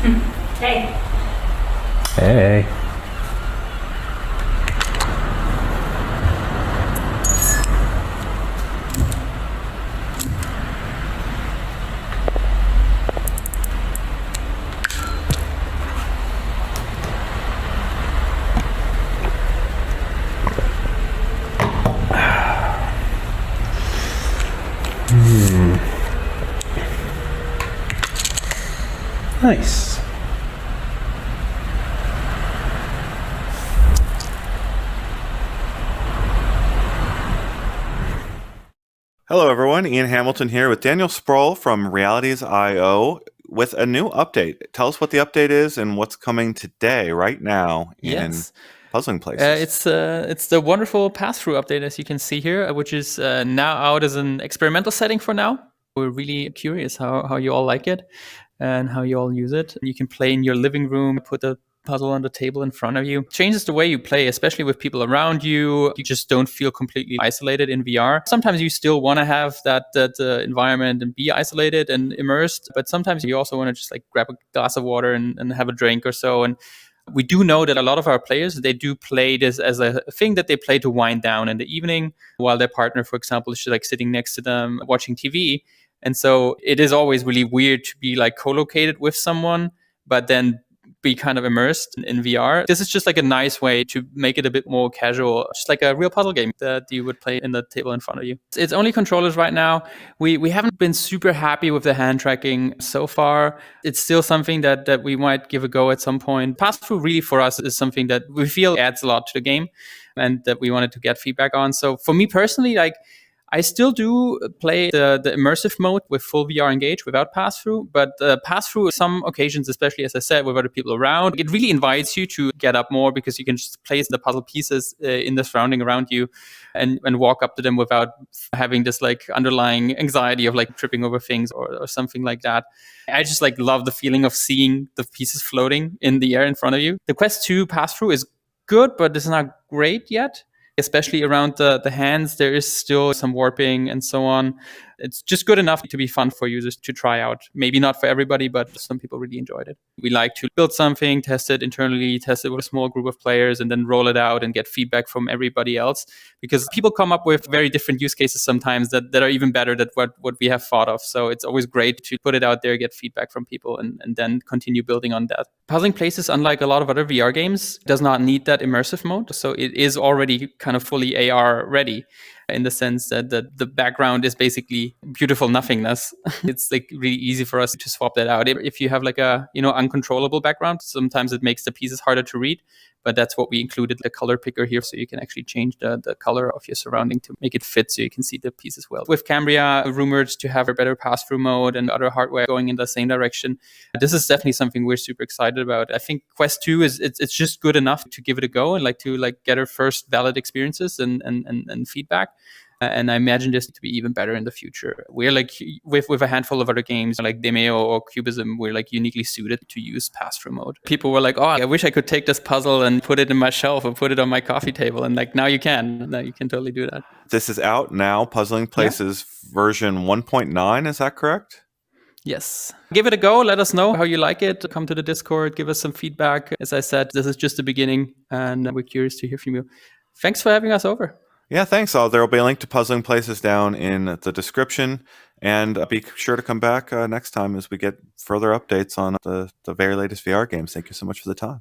Hey. Hey. Nice. Hello, everyone. Ian Hamilton here with Daniel Sproll from Realities.io with a new update. Tell us what the update is and what's coming today, right now, in Puzzling Places. It's the wonderful Passthrough update, as you can see here, which is now out as an experimental setting for now. We're really curious how you all like it and how you all use it. You can play in your living room, put the puzzle on the table in front of you. Changes the way you play, especially with people around you. You just don't feel completely isolated in VR. Sometimes you still want to have that environment and be isolated and immersed, but sometimes you also want to just like grab a glass of water and have a drink or so. And we do know that a lot of our players, they do play this as a thing that they play to wind down in the evening while their partner, for example, is like sitting next to them watching TV. And so it is always really weird to be like co-located with someone, but then be kind of immersed in VR. This is just like a nice way to make it a bit more casual, just like a real puzzle game that you would play in the table in front of you. It's only controllers right now. We haven't been super happy with the hand tracking so far. It's still something that we might give a go at some point. Passthrough really for us is something that we feel adds a lot to the game and that we wanted to get feedback on. So for me personally, like, I still do play the immersive mode with full VR engage without pass-through, but pass-through some occasions, especially as I said, with other people around, it really invites you to get up more because you can just place the puzzle pieces in the surrounding around you and walk up to them without having this like underlying anxiety of like tripping over things or something like that. I just like love the feeling of seeing the pieces floating in the air in front of you. The Quest 2 pass-through is good, but it's not great yet. Especially around the hands, there is still some warping and so on. It's just good enough to be fun for users to try out. Maybe not for everybody, but some people really enjoyed it. We like to build something, test it internally, test it with a small group of players, and then roll it out and get feedback from everybody else. Because people come up with very different use cases sometimes that are even better than what we have thought of. So it's always great to put it out there, get feedback from people, and then continue building on that. Puzzling Places, unlike a lot of other VR games, does not need that immersive mode. So it is already kind of fully AR ready in the sense that the background is basically beautiful nothingness. It's like really easy for us to swap that out. If you have like a, uncontrollable background, sometimes it makes the pieces harder to read. But that's what we included, the color picker here, so you can actually change the color of your surrounding to make it fit so you can see the pieces well. With Cambria rumored to have a better pass-through mode and other hardware going in the same direction, this is definitely something we're super excited about. I think Quest 2 it's just good enough to give it a go and to get our first valid experiences and feedback. And I imagine this to be even better in the future. We're like, with a handful of other games like Demeo or Cubism, we're like uniquely suited to use pass-through mode. People were like, oh, I wish I could take this puzzle and put it in my shelf or put it on my coffee table. And like, now you can totally do that. This is out now, Puzzling Places version 1.9, is that correct? Yes. Give it a go. Let us know how you like it. Come to the Discord, give us some feedback. As I said, this is just the beginning and we're curious to hear from you. Thanks for having us over. Yeah, thanks. There will be a link to Puzzling Places down in the description. And be sure to come back next time as we get further updates on the very latest VR games. Thank you so much for the time.